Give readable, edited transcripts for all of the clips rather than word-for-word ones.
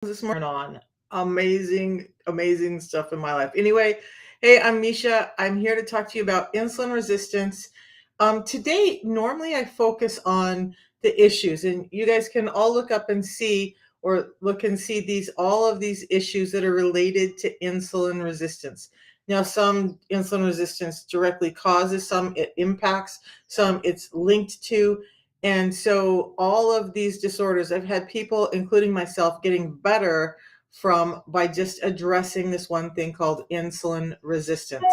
This morning on amazing stuff in my life. Anyway, hey, I'm Misha. I'm here to talk to you about insulin resistance. Today, normally I focus on the issues, and you guys can all look up and see, or look and see all of these issues that are related to insulin resistance. Now, some insulin resistance directly causes, some it impacts, some it's linked to. And so all of these disorders, I've had people, including myself, getting better from by just addressing this one thing called insulin resistance.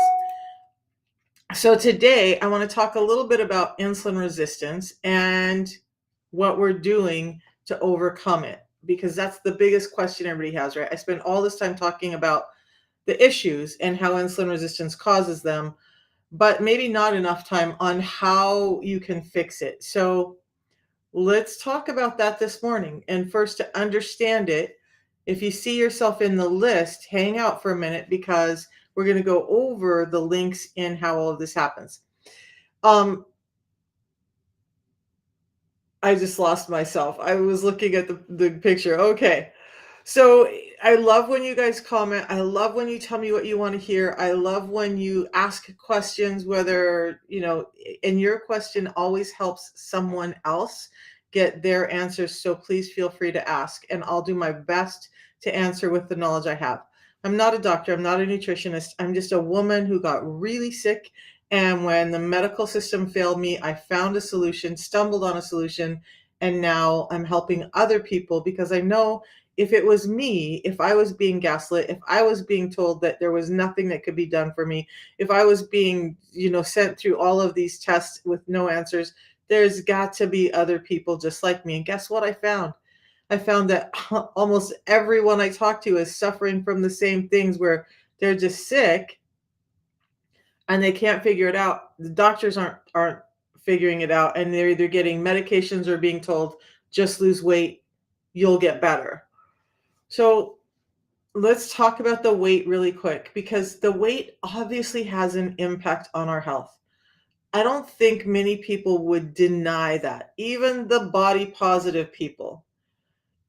So today I want to talk a little bit about insulin resistance and what we're doing to overcome it, because that's the biggest question everybody has, right? I spend all this time talking about the issues and how insulin resistance causes them, but maybe not enough time on how you can fix it. So let's talk about that this morning. And first, to understand it, if you see yourself in the list, hang out for a minute because we're going to go over the links in how all of this happens. I just lost myself. I was looking at the picture. Okay. So I love when you guys comment. I love when you tell me what you want to hear. I love when you ask questions, whether, and your question always helps someone else get their answers. So please feel free to ask, and I'll do my best to answer with the knowledge I have. I'm not a doctor. I'm not a nutritionist. I'm just a woman who got really sick. And when the medical system failed me, I found a solution, stumbled on a solution, and now I'm helping other people because I know if it was me, if I was being gaslit, if I was being told that there was nothing that could be done for me, if I was being, sent through all of these tests with no answers, there's got to be other people just like me. And guess what I found? I found that almost everyone I talk to is suffering from the same things, where they're just sick and they can't figure it out. The doctors aren't figuring it out, and they're either getting medications or being told, just lose weight, you'll get better. So let's talk about the weight really quick, because the weight obviously has an impact on our health. I don't think many people would deny that, even the body positive people.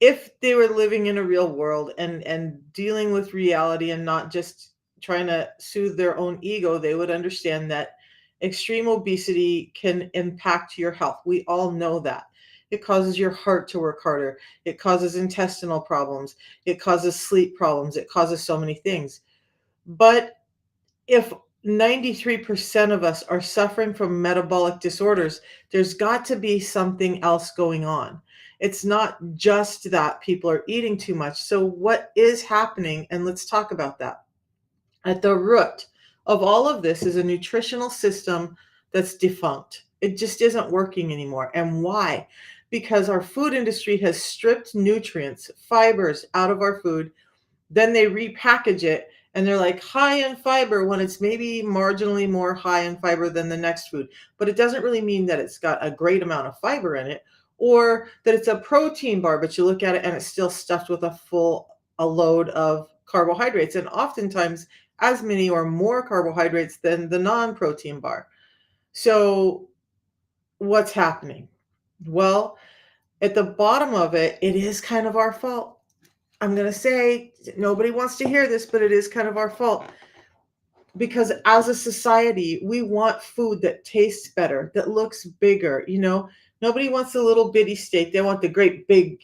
If they were living in a real world and dealing with reality and not just trying to soothe their own ego, they would understand that extreme obesity can impact your health. We all know that. It causes your heart to work harder. It causes intestinal problems. It causes sleep problems. It causes so many things. But if 93% of us are suffering from metabolic disorders, there's got to be something else going on. It's not just that people are eating too much. So, what is happening? And let's talk about that. At the root of all of this is a nutritional system that's defunct. It just isn't working anymore. And why? Because our food industry has stripped nutrients, fibers out of our food. Then they repackage it and they're like high in fiber when it's maybe marginally more high in fiber than the next food. But it doesn't really mean that it's got a great amount of fiber in it, or that it's a protein bar, but you look at it and it's still stuffed with a load of carbohydrates, and oftentimes as many or more carbohydrates than the non-protein bar. So what's happening? Well, at the bottom of it, it is kind of our fault. I'm going to say nobody wants to hear this, but it is kind of our fault, because as a society, we want food that tastes better, that looks bigger. Nobody wants a little bitty steak. They want the great big,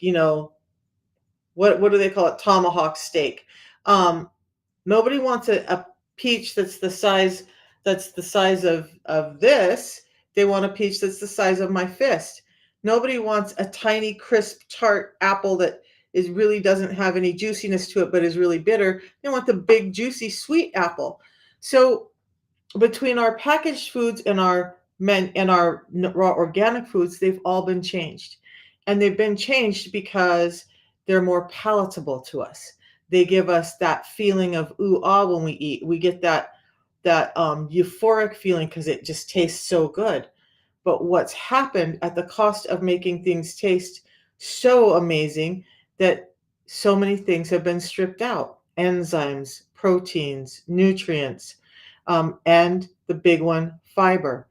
what do they call it? Tomahawk steak. Nobody wants a peach that's the size of this. They want a peach that's the size of my fist. Nobody wants a tiny, crisp, tart apple that really doesn't have any juiciness to it, but is really bitter. They want the big, juicy, sweet apple. So between our packaged foods and our raw organic foods, they've all been changed. And they've been changed because they're more palatable to us. They give us that feeling of ooh, ah when we eat. We get that euphoric feeling because it just tastes so good. But what's happened at the cost of making things taste so amazing, that so many things have been stripped out: enzymes, proteins, nutrients, and the big one, fiber.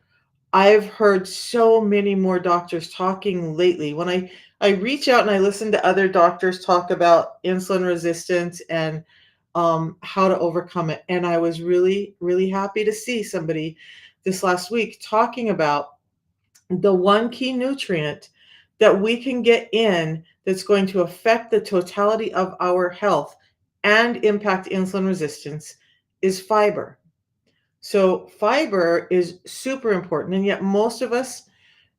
I've heard so many more doctors talking lately. When I reach out and I listen to other doctors talk about insulin resistance and how to overcome it, and I was really, really happy to see somebody this last week talking about the one key nutrient that we can get in that's going to affect the totality of our health and impact insulin resistance is fiber. So fiber is super important, and yet most of us,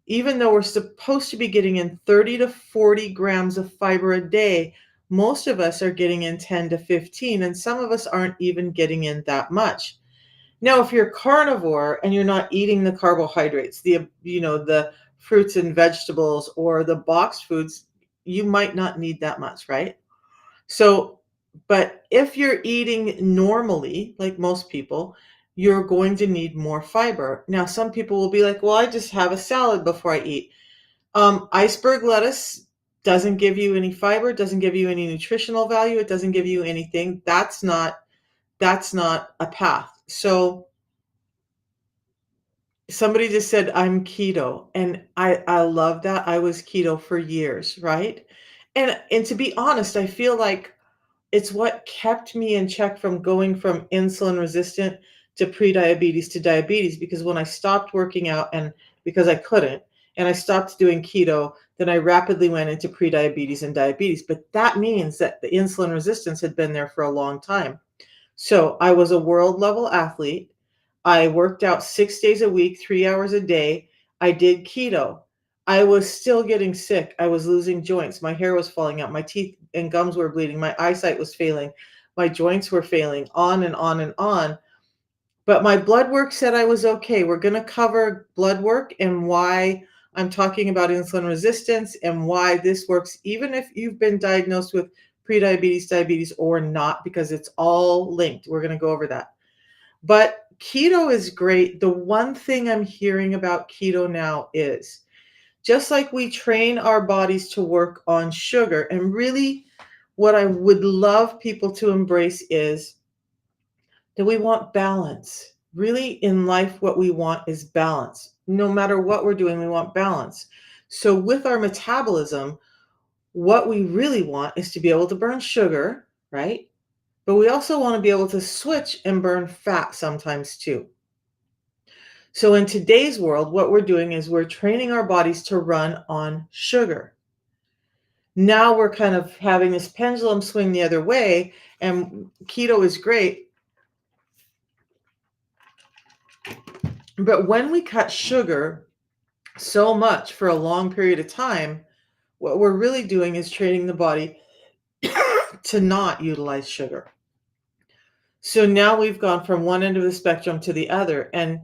even though we're supposed to be getting in 30 to 40 grams of fiber a day, most of us are getting in 10 to 15, and some of us aren't even getting in that much. Now, if you're carnivore and you're not eating the carbohydrates, the fruits and vegetables or the boxed foods, you might not need that much, right? So, but if you're eating normally, like most people, you're going to need more fiber. Now, some people will be like, well, I just have a salad before I eat. Iceberg lettuce doesn't give you any fiber, doesn't give you any nutritional value, it doesn't give you anything. That's not a path. So somebody just said I'm keto, and I love that. I was keto for years, right? And to be honest, I feel like it's what kept me in check from going from insulin resistant to prediabetes to diabetes, because when I stopped working out, and because I couldn't, and I stopped doing keto, then I rapidly went into prediabetes and diabetes. But that means that the insulin resistance had been there for a long time. So I was a world level athlete. I worked out 6 days a week, 3 hours a day. I did keto. I was still getting sick. I was losing joints. My hair was falling out. My teeth and gums were bleeding. My eyesight was failing. My joints were failing, on and on and on. But my blood work said I was okay. We're going to cover blood work and why I'm talking about insulin resistance and why this works, even if you've been diagnosed with prediabetes, diabetes, or not, because it's all linked. We're going to go over that. But keto is great. The one thing I'm hearing about keto now is just like we train our bodies to work on sugar, and really what I would love people to embrace is that we want balance. Really, in life, what we want is balance. No matter what we're doing, we want balance. So, with our metabolism, what we really want is to be able to burn sugar, right? But we also want to be able to switch and burn fat sometimes too. So, in today's world, what we're doing is we're training our bodies to run on sugar. Now we're kind of having this pendulum swing the other way, and keto is great. But when we cut sugar so much for a long period of time, what we're really doing is training the body to not utilize sugar. So now we've gone from one end of the spectrum to the other. And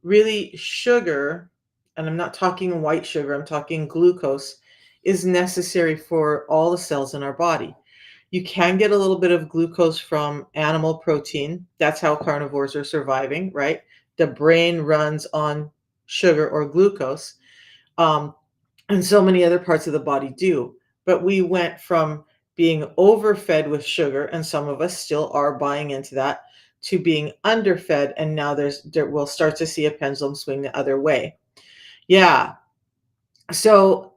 really, sugar, and I'm not talking white sugar, I'm talking glucose, is necessary for all the cells in our body. You can get a little bit of glucose from animal protein. That's how carnivores are surviving, right? The brain runs on sugar or glucose. Um, and so many other parts of the body do. But we went from being overfed with sugar, and some of us still are buying into that, to being underfed, and now we'll start to see a pendulum swing the other way. Yeah. So,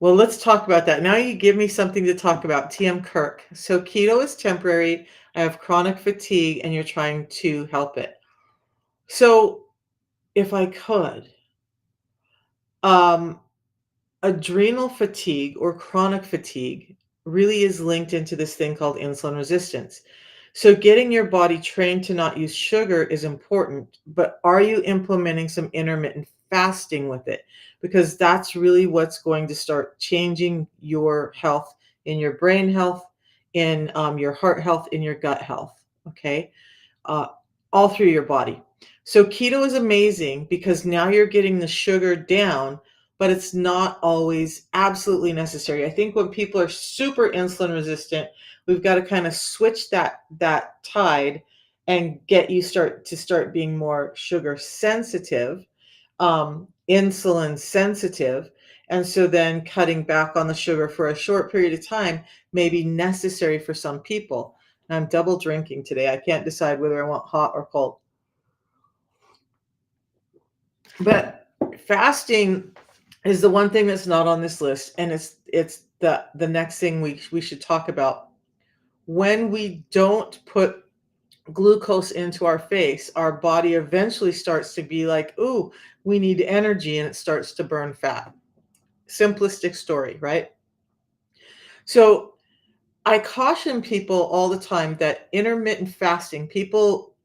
well, let's talk about that. Now you give me something to talk about. TM Kirk. So keto is temporary. I have chronic fatigue, and you're trying to help it. So if I could, um, adrenal fatigue or chronic fatigue really is linked into this thing called insulin resistance. So, getting your body trained to not use sugar is important, but are you implementing some intermittent fasting with it? Because that's really what's going to start changing your health, in your brain health, in your heart health, in your gut health. Okay. uh, all through your body. So keto is amazing because now you're getting the sugar down, but it's not always absolutely necessary. I think when people are super insulin resistant, we've got to kind of switch that tide and get you start being more sugar sensitive, insulin sensitive. And so then cutting back on the sugar for a short period of time may be necessary for some people. I'm double drinking today. I can't decide whether I want hot or cold. But fasting is the one thing that's not on this list, and it's the next thing we should talk about. When we don't put glucose into our face, our body eventually starts to be like, "Ooh, we need energy," and it starts to burn fat. Simplistic story, right? So I caution people all the time that intermittent fasting, people,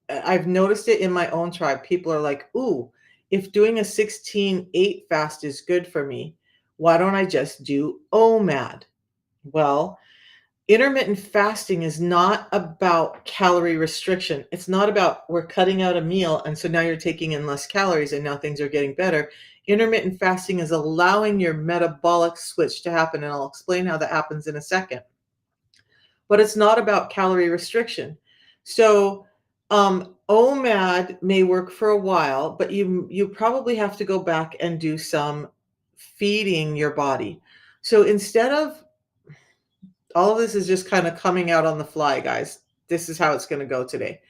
I've noticed it in my own tribe. People are like, "Ooh, if doing a 16-8 fast is good for me, why don't I just do OMAD?" Well, intermittent fasting is not about calorie restriction. It's not about we're cutting out a meal and so now you're taking in less calories and now things are getting better. Intermittent fasting is allowing your metabolic switch to happen, and I'll explain how that happens in a second. But it's not about calorie restriction. So, OMAD may work for a while, but you probably have to go back and do some feeding your body. So instead of, all of this is just kind of coming out on the fly, guys. This is how it's going to go today.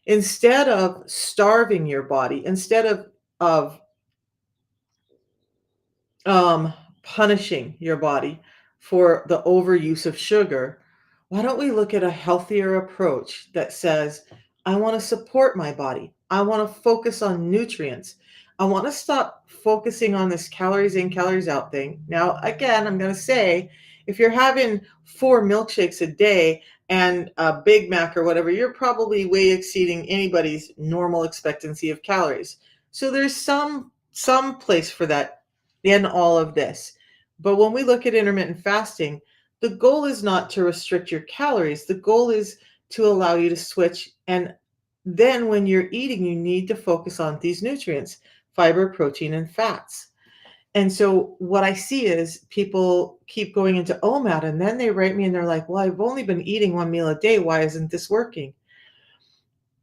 Instead of starving your body, instead of um, punishing your body for the overuse of sugar, why don't we look at a healthier approach that says, I want to support my body. I want to focus on nutrients. I want to stop focusing on this calories in, calories out thing. Now, again, I'm going to say, if you're having 4 milkshakes a day and a Big Mac or whatever, you're probably way exceeding anybody's normal expectancy of calories. So there's some place for that in all of this. But when we look at intermittent fasting, the goal is not to restrict your calories. The goal is to allow you to switch. And then when you're eating, you need to focus on these nutrients: fiber, protein, and fats. And so what I see is people keep going into OMAD and then they write me and they're like, well, I've only been eating 1 meal a day. Why isn't this working?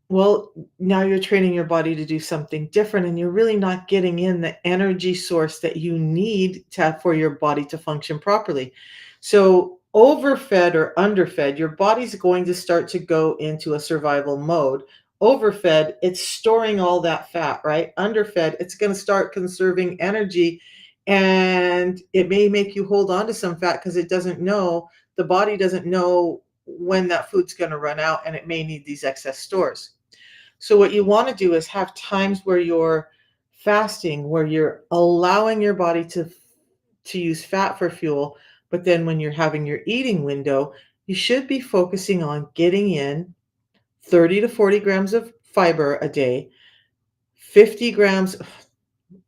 Well, now you're training your body to do something different, and you're really not getting in the energy source that you need to for your body to function properly. So, overfed or underfed, your body's going to start to go into a survival mode. Overfed, it's storing all that fat, right? Underfed, it's going to start conserving energy, and it may make you hold on to some fat because it doesn't know, the body doesn't know when that food's going to run out, and it may need these excess stores. So what you want to do is have times where you're fasting, where you're allowing your body to use fat for fuel, but then when you're having your eating window, you should be focusing on getting in 30 to 40 grams of fiber a day, 50 grams,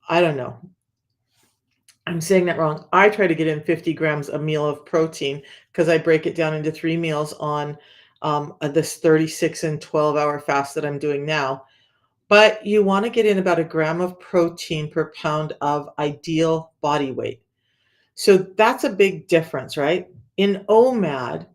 I don't know. I'm saying that wrong. I try to get in 50 grams a meal of protein because I break it down into 3 meals on this 36 and 12-hour fast that I'm doing now. But you want to get in about a gram of protein per pound of ideal body weight. So that's a big difference, right? In OMAD,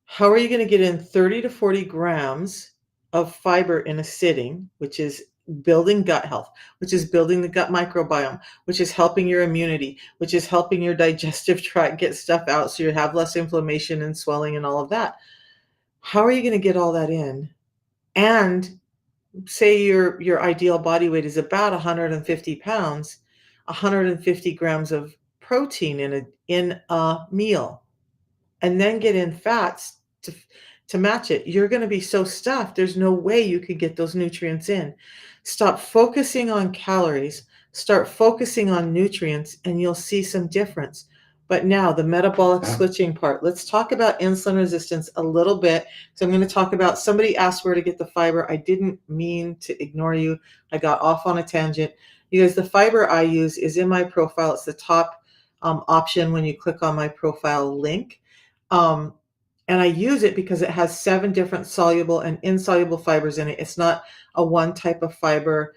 how are you going to get in 30 to 40 grams of fiber in a sitting, which is building gut health, which is building the gut microbiome, which is helping your immunity, which is helping your digestive tract get stuff out so you have less inflammation and swelling and all of that? How are you going to get all that in? And say your ideal body weight is about 150 pounds, 150 grams of protein in a meal, and then get in fats to match it. You're going to be so stuffed, there's no way you could get those nutrients in. Stop focusing on calories, start focusing on nutrients, and you'll see some difference. But now the metabolic switching part. Let's talk about insulin resistance a little bit. So I'm going to talk about, somebody asked where to get the fiber. I didn't mean to ignore you. I got off on a tangent. You guys, the fiber I use is in my profile. It's the top option when you click on my profile link. Um, and I use it because it has 7 different soluble and insoluble fibers in it. It's not a one type of fiber.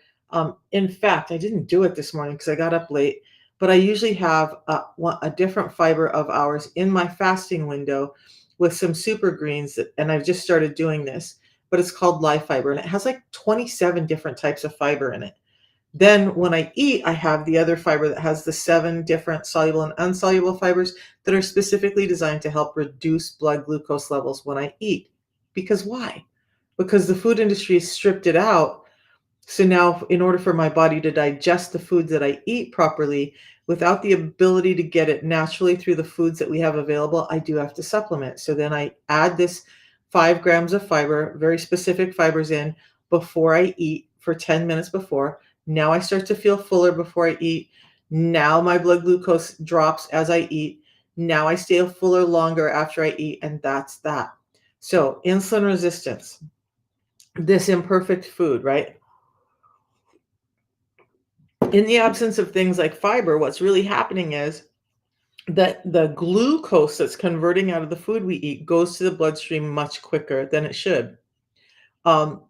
In fact, I didn't do it this morning because I got up late, but I usually have a different fiber of ours in my fasting window with some super greens, and I've just started doing this, but it's called live fiber, and it has like 27 different types of fiber in it. Then when I eat, I have the other fiber that has the 7 different soluble and insoluble fibers that are specifically designed to help reduce blood glucose levels when I eat. Because why? Because the food industry has stripped it out So now, in order for my body to digest the foods that I eat properly, without the ability to get it naturally through the foods that we have available, I do have to supplement. So then I add this 5 grams of fiber, very specific fibers in before I eat for 10 minutes before. Now I start to feel fuller before I eat. Now my blood glucose drops as I eat. Now I stay fuller longer after I eat, and that's that. So, insulin resistance, this imperfect food, right? In the absence of things like fiber, what's really happening is that the glucose that's converting out of the food we eat goes to the bloodstream much quicker than it should, um,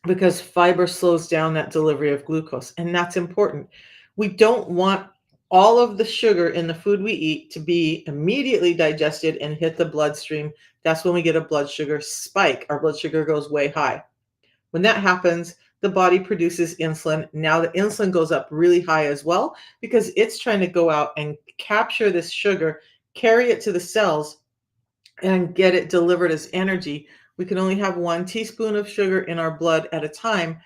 because fiber slows down that delivery of glucose, and that's important. We don't want all of the sugar in the food we eat to be immediately digested and hit the bloodstream. That's when we get a blood sugar spike. Our blood sugar goes way high. When that happens, the body produces insulin. Now the insulin goes up really high as well because it's trying to go out and capture this sugar, carry it to the cells, and get it delivered as energy. We can only have 1 teaspoon of sugar in our blood at a time,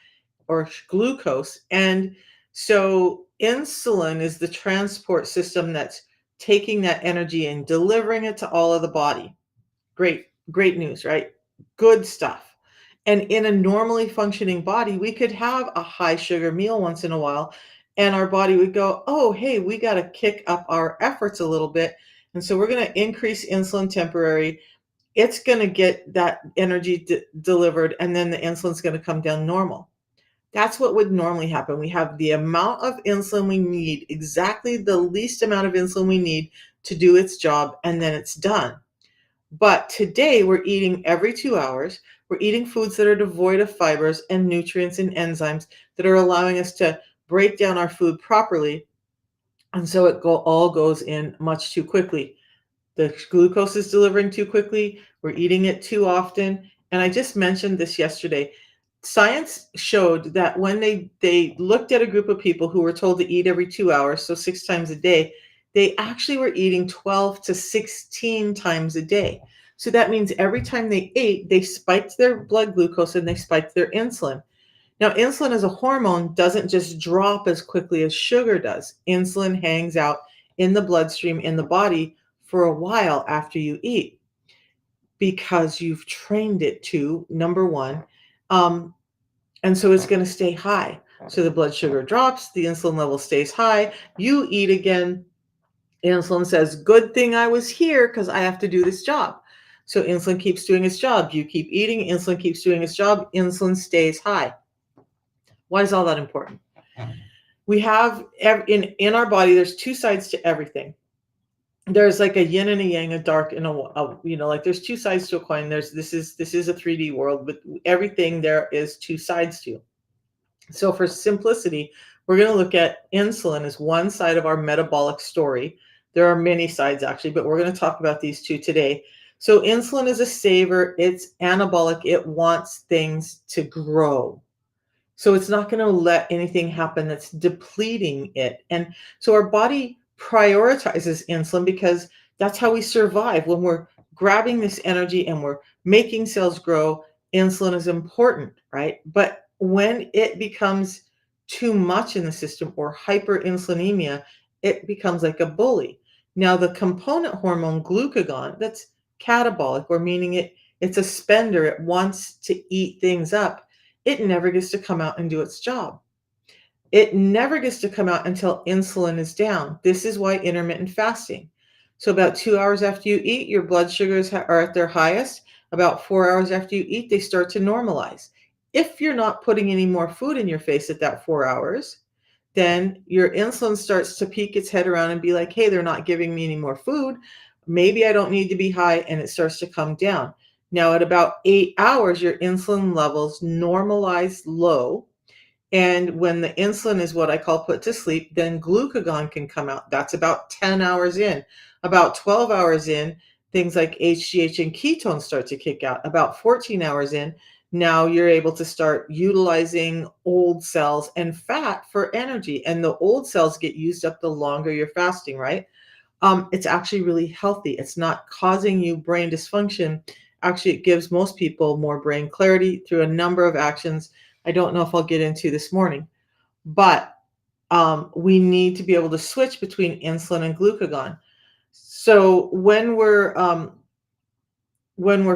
or glucose. And so insulin is the transport system that's taking that energy and delivering it to all of the body. Great, great news, right? Good stuff. And in a normally functioning body, we could have a high sugar meal once in a while, and our body would go, oh, hey, we got to kick up our efforts a little bit. And so we're going to increase insulin temporary. It's going to get that energy delivered, and then the insulin's going to come down normal. That's what would normally happen. We have the amount of insulin we need, exactly the least amount of insulin we need to do its job, and then it's done. But today we're eating every 2 hours. We're eating foods that are devoid of fibers and nutrients and enzymes that are allowing us to break down our food properly. And so all goes in much too quickly. The glucose is delivering too quickly. We're eating it too often. And I just mentioned this yesterday. Science showed that when they looked at a group of people who were told to eat every 2 hours, so 6 times a day, they actually were eating 12 to 16 times a day. So that means every time they ate, they spiked their blood glucose and they spiked their insulin. Now, insulin as a hormone doesn't just drop as quickly as sugar does. Insulin hangs out in the bloodstream in the body for a while after you eat because you've trained it to, number one. And so it's going to stay high. So the blood sugar drops, the insulin level stays high. You eat again. Insulin says, good thing I was here because I have to do this job. So insulin keeps doing its job. You keep eating, insulin keeps doing its job, insulin stays high. Why is all that important? We have in our body, there's two sides to everything. There's like a yin and a yang, a dark and like there's two sides to a coin. This is a 3D world, but everything there is two sides to. So for simplicity, we're going to look at insulin as one side of our metabolic story. There are many sides actually, but we're going to talk about these two today. So insulin is a saver. It's anabolic. It wants things to grow. So it's not going to let anything happen that's depleting it. And so our body prioritizes insulin because that's how we survive. When we're grabbing this energy and we're making cells grow, insulin is important, right? But when it becomes too much in the system or hyperinsulinemia, it becomes like a bully. Now, the component hormone glucagon, that's catabolic, or meaning it's a spender. It wants to eat things up. It never gets to come out and do its job. It never gets to come out until insulin is down. This is why intermittent fasting. So about 2 hours after you eat, your blood sugars are at their highest. About 4 hours after you eat, they start to normalize. If you're not putting any more food in your face at that 4 hours, then your insulin starts to peek its head around and be like, hey, they're not giving me any more food. Maybe I don't need to be high, and it starts to come down. Now, at about 8 hours, your insulin levels normalize low. And when the insulin is what I call put to sleep, then glucagon can come out. That's about 10 hours in. About 12 hours in, things like HGH and ketones start to kick out. About 14 hours in, now you're able to start utilizing old cells and fat for energy. And the old cells get used up the longer you're fasting, right? It's actually really healthy. It's not causing you brain dysfunction. Actually, it gives most people more brain clarity through a number of actions I don't know if I'll get into this morning, but we need to be able to switch between insulin and glucagon. So when we're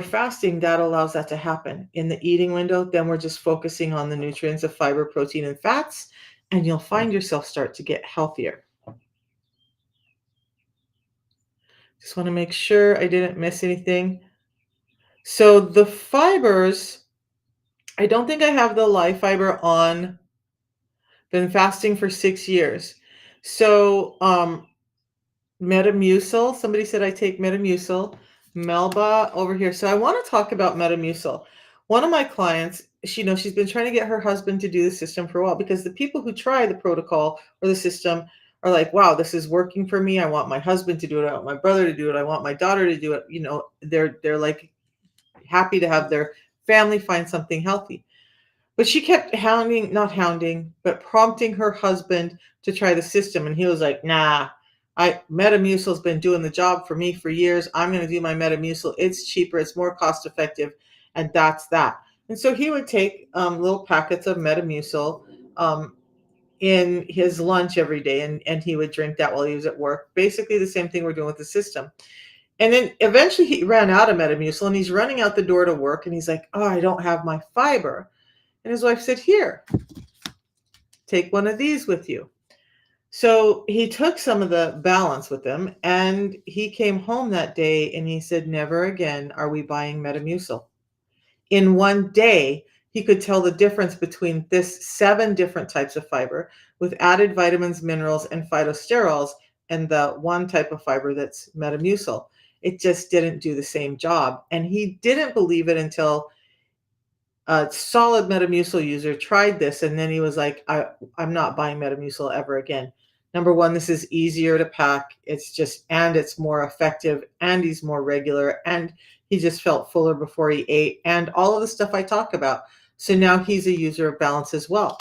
fasting, that allows that to happen in the eating window. Then we're just focusing on the nutrients of fiber, protein, and fats, and you'll find yourself start to get healthier. Just want to make sure I didn't miss anything. So the fibers, I don't think I have the live fiber on. Been fasting for 6 years. So Metamucil, somebody said I take Metamucil. Melba over here. So I want to talk about Metamucil. One of my clients, she's been trying to get her husband to do the system for a while, because the people who try the protocol or the system are like, wow, this is working for me. I want my husband to do it. I want my brother to do it. I want my daughter to do it. They're like happy to have their family find something healthy. But she kept not hounding, but prompting her husband to try the system. And he was like, nah, Metamucil's been doing the job for me for years. I'm going to do my Metamucil. It's cheaper, it's more cost effective, and that's that. And so he would take little packets of Metamucil in his lunch every day, and he would drink that while he was at work. Basically the same thing we're doing with the system. And then eventually he ran out of Metamucil, and he's running out the door to work, and he's like, oh, I don't have my fiber. And his wife said, here, take one of these with you. So he took some of the balance with him, and he came home that day and he said, never again are we buying Metamucil. In one day, he could tell the difference between this 7 different types of fiber with added vitamins, minerals, and phytosterols, and the one type of fiber that's Metamucil. It just didn't do the same job. And he didn't believe it until a solid Metamucil user tried this, and then he was like, I'm not buying Metamucil ever again. Number one, this is easier to pack. And it's more effective, and he's more regular, and he just felt fuller before he ate, and all of the stuff I talk about. So now he's a user of Balance as well.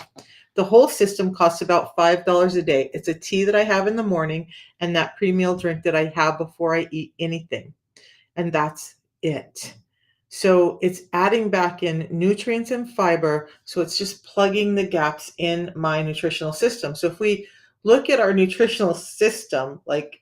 The whole system costs about $5 a day. It's a tea that I have in the morning and that pre-meal drink that I have before I eat anything. And that's it. So it's adding back in nutrients and fiber. So it's just plugging the gaps in my nutritional system. So if we look at our nutritional system, like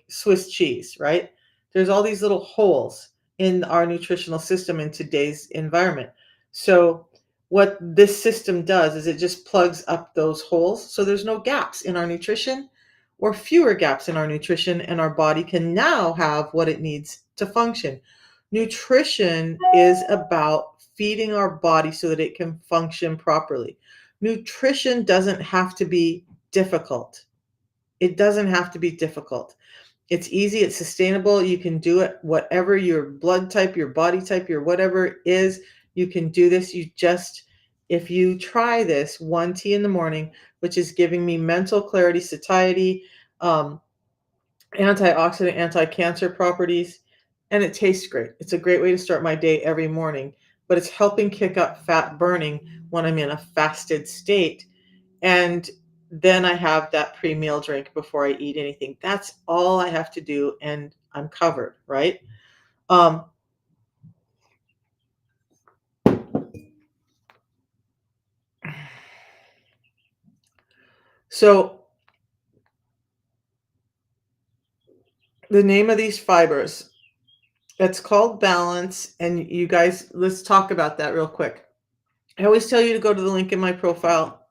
Swiss cheese, right? There's all these little holes in our nutritional system in today's environment. So what this system does is it just plugs up those holes. So there's no gaps in our nutrition, or fewer gaps in our nutrition, and our body can now have what it needs to function. Nutrition is about feeding our body so that it can function properly. Nutrition doesn't have to be difficult. It doesn't have to be difficult. It's easy, it's sustainable. You can do it, whatever your blood type, your body type, your whatever is, you can do this. If you try this, one tea in the morning, which is giving me mental clarity, satiety, antioxidant, anti-cancer properties, and it tastes great. It's a great way to start my day every morning, but it's helping kick up fat burning when I'm in a fasted state. And then I have that pre-meal drink before I eat anything. That's all I have to do, and I'm covered, right? So the name of these fibers, it's called Balance. And you guys, let's talk about that real quick. I always tell you to go to the link in my profile.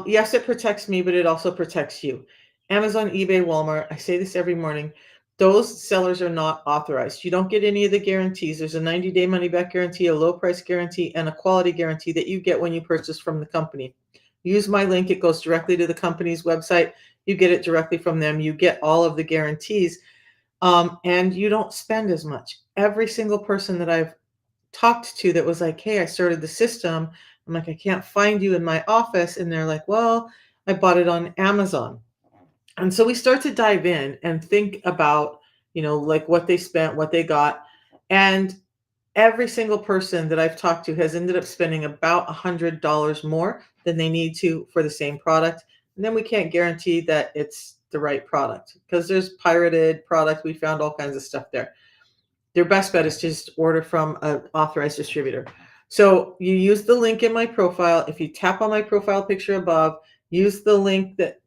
Yes, it protects me, but it also protects you. Amazon, eBay, Walmart, I say this every morning, those sellers are not authorized. You don't get any of the guarantees. There's a 90-day money-back guarantee, a low price guarantee, and a quality guarantee that you get when you purchase from the company. Use my link. It goes directly to the company's website. You get it directly from them. You get all of the guarantees, and you don't spend as much. Every single person that I've talked to that was like, hey, I started the system. I'm like, I can't find you in my office. And they're like, well, I bought it on Amazon. And so we start to dive in and think about, like what they spent, what they got. And every single person that I've talked to has ended up spending about $100 more than they need to for the same product. And then we can't guarantee that it's the right product, because there's pirated product. We found all kinds of stuff there. Their best bet is to just order from an authorized distributor. So you use the link in my profile. If you tap on my profile picture above, use the link that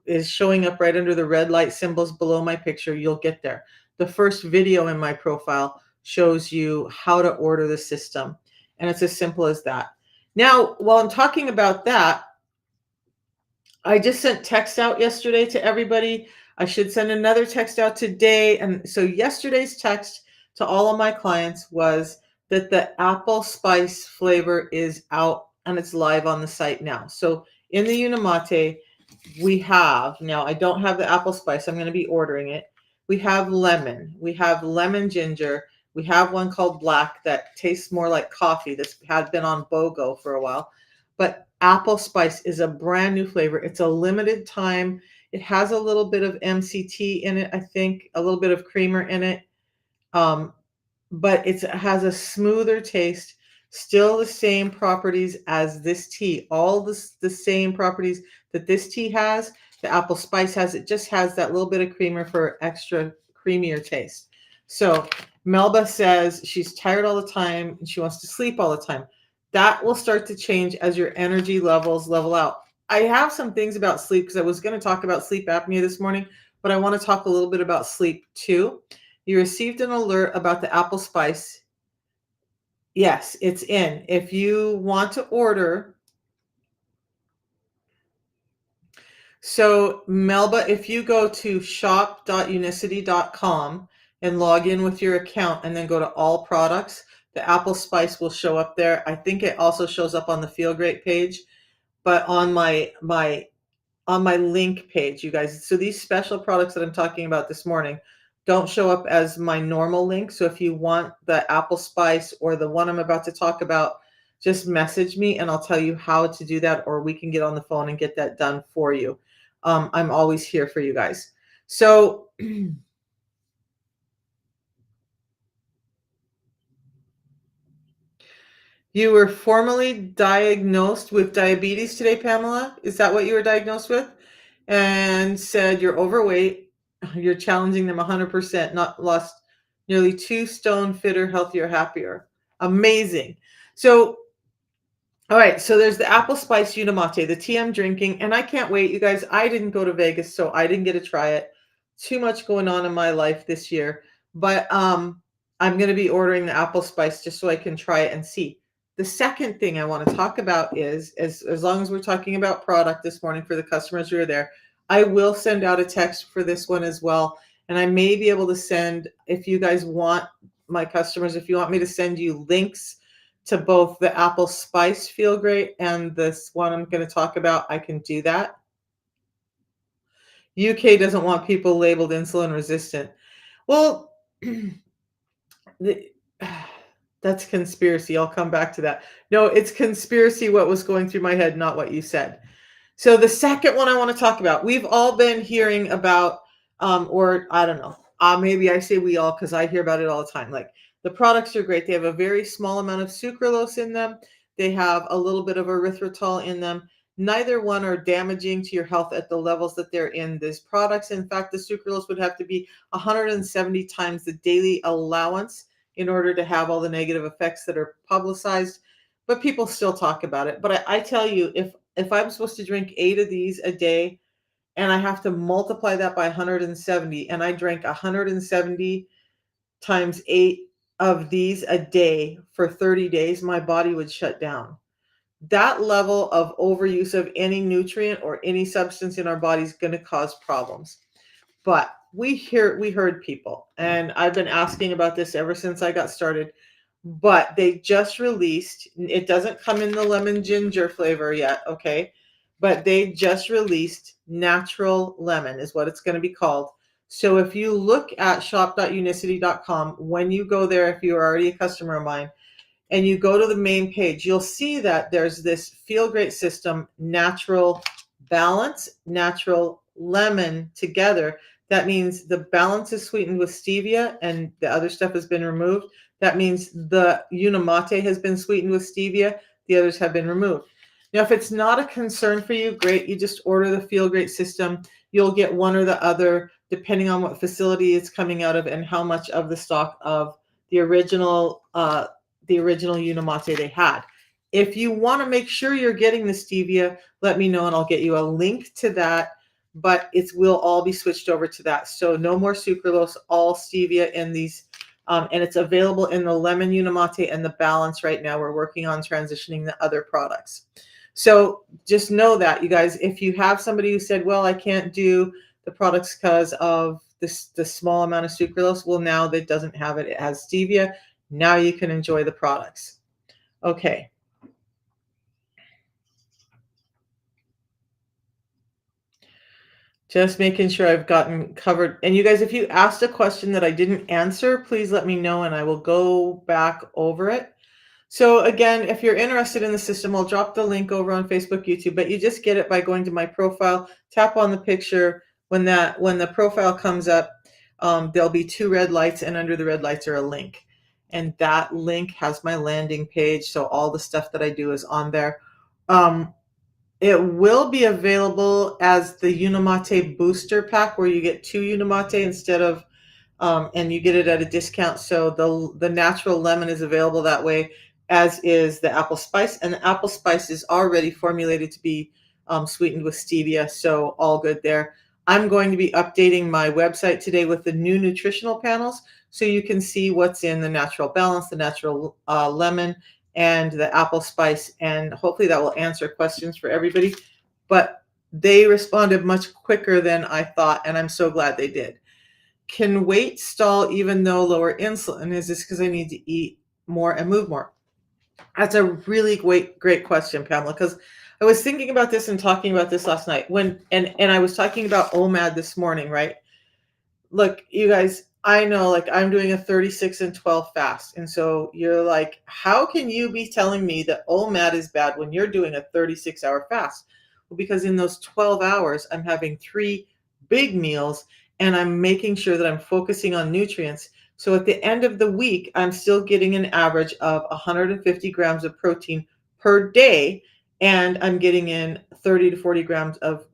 is showing up right under the red light symbols below my picture, you'll get there. The first video in my profile shows you how to order the system, and it's as simple as that. Now, while I'm talking about that, I just sent text out yesterday to everybody. I should send another text out today. And so yesterday's text to all of my clients was that the apple spice flavor is out and it's live on the site now. So in the Unimate, we have, now I don't have the apple spice, I'm going to be ordering it. We have lemon ginger. We have one called black that tastes more like coffee. This had been on BOGO for a while. But apple spice is a brand new flavor. It's a limited time. It has a little bit of MCT in it, I think, a little bit of creamer in it. Um, but it has a smoother taste, still the same properties as this tea, all the same properties that this tea has, the apple spice has. It just has that little bit of creamer for extra creamier taste. So Melba says she's tired all the time and she wants to sleep all the time. That will start to change as your energy levels level out. I have some things about sleep because I was going to talk about sleep apnea this morning, but I want to talk a little bit about sleep too. You received an alert about the apple spice. Yes, it's in. If you want to order, so Melba, if you go to shop.unicity.com and log in with your account and then go to all products, the apple spice will show up there. I think it also shows up on the Feel Great page, but on my link page, you guys. So these special products that I'm talking about this morning don't show up as my normal link. So if you want the apple spice or the one I'm about to talk about, just message me and I'll tell you how to do that, or we can get on the phone and get that done for you. I'm always here for you guys. So you were formally diagnosed with diabetes today, Pamela? Is that what you were diagnosed with? And said you're overweight, you're challenging them 100%, not lost nearly 2 stone, fitter, healthier, happier. Amazing. So, all right, so there's the apple spice Unimate, the tea I'm drinking, and I can't wait, you guys. I didn't go to Vegas, so I didn't get to try it. Too much going on in my life this year, but I'm going to be ordering the apple spice just so I can try it and see. The second thing I want to talk about is, as long as we're talking about product this morning for the customers who are there, I will send out a text for this one as well. And I may be able to send, if you guys want, my customers, if you want me to send you links to both the apple spice Feel Great and this one I'm going to talk about, I can do that. UK doesn't want people labeled insulin resistant. Well, the, that's conspiracy. I'll come back to that. No, it's conspiracy what was going through my head, not what you said. So the second one I want to talk about, we've all been hearing about, or I don't know, maybe I say we all because I hear about it all the time. Like the products are great. They have a very small amount of sucralose in them. They have a little bit of erythritol in them. Neither one are damaging to your health at the levels that they're in these products. In fact, the sucralose would have to be 170 times the daily allowance in order to have all the negative effects that are publicized. But people still talk about it. But I tell you, if I'm supposed to drink 8 of these a day and I have to multiply that by 170 and I drank 170 times 8 of these a day for 30 days, my body would shut down. That level of overuse of any nutrient or any substance in our body is going to cause problems. But we heard people, and I've been asking about this ever since I got started. But they just released, it doesn't come in the lemon ginger flavor yet, okay? But they just released natural lemon is what it's going to be called. So if you look at shop.unicity.com, when you go there, if you're already a customer of mine, and you go to the main page, you'll see that there's this Feel Great system, natural balance, natural lemon together. That means the balance is sweetened with stevia and the other stuff has been removed. That means the Unimate has been sweetened with stevia. The others have been removed. Now, if it's not a concern for you, great. You just order the Feel Great system. You'll get one or the other, depending on what facility it's coming out of and how much of the stock of the original the original Unimate they had. If you want to make sure you're getting the stevia, let me know and I'll get you a link to that. But it will all be switched over to that. So no more sucralose, all stevia in these. And it's available in the lemon Unimate and the balance right now. We're working on transitioning the other products. So just know that, you guys, if you have somebody who said, well, I can't do the products because of the small amount of sucralose, well, now that doesn't have it. It has stevia. Now you can enjoy the products. Okay. Just making sure I've gotten covered. And you guys, if you asked a question that I didn't answer, please let me know and I will go back over it. So again, if you're interested in the system, I'll drop the link over on Facebook, YouTube, but you just get it by going to my profile, tap on the picture. When the profile comes up, there'll be 2 red lights, and under the red lights are a link. And that link has my landing page. So all the stuff that I do is on there. It will be available as the Unimate booster pack, where you get 2 Unimate instead of and you get it at a discount. So the natural lemon is available that way, as is the apple spice. And the apple spice is already formulated to be sweetened with stevia, so all good there. I'm going to be updating my website today with the new nutritional panels, so you can see what's in the natural balance, the natural lemon, and the apple spice, and hopefully that will answer questions for everybody. But they responded much quicker than I thought, and I'm so glad they did. Can weight stall even though lower insulin? Is this because I need to eat more and move more? That's a really great question, Pamela, because I was thinking about this and talking about this last night and I was talking about OMAD this morning, right? Look, you guys, I know, like, I'm doing a 36 and 12 fast. And so you're like, how can you be telling me that OMAD is bad when you're doing a 36-hour fast? Well, because in those 12 hours, I'm having 3 big meals and I'm making sure that I'm focusing on nutrients. So at the end of the week, I'm still getting an average of 150 grams of protein per day. And I'm getting in 30 to 40 grams of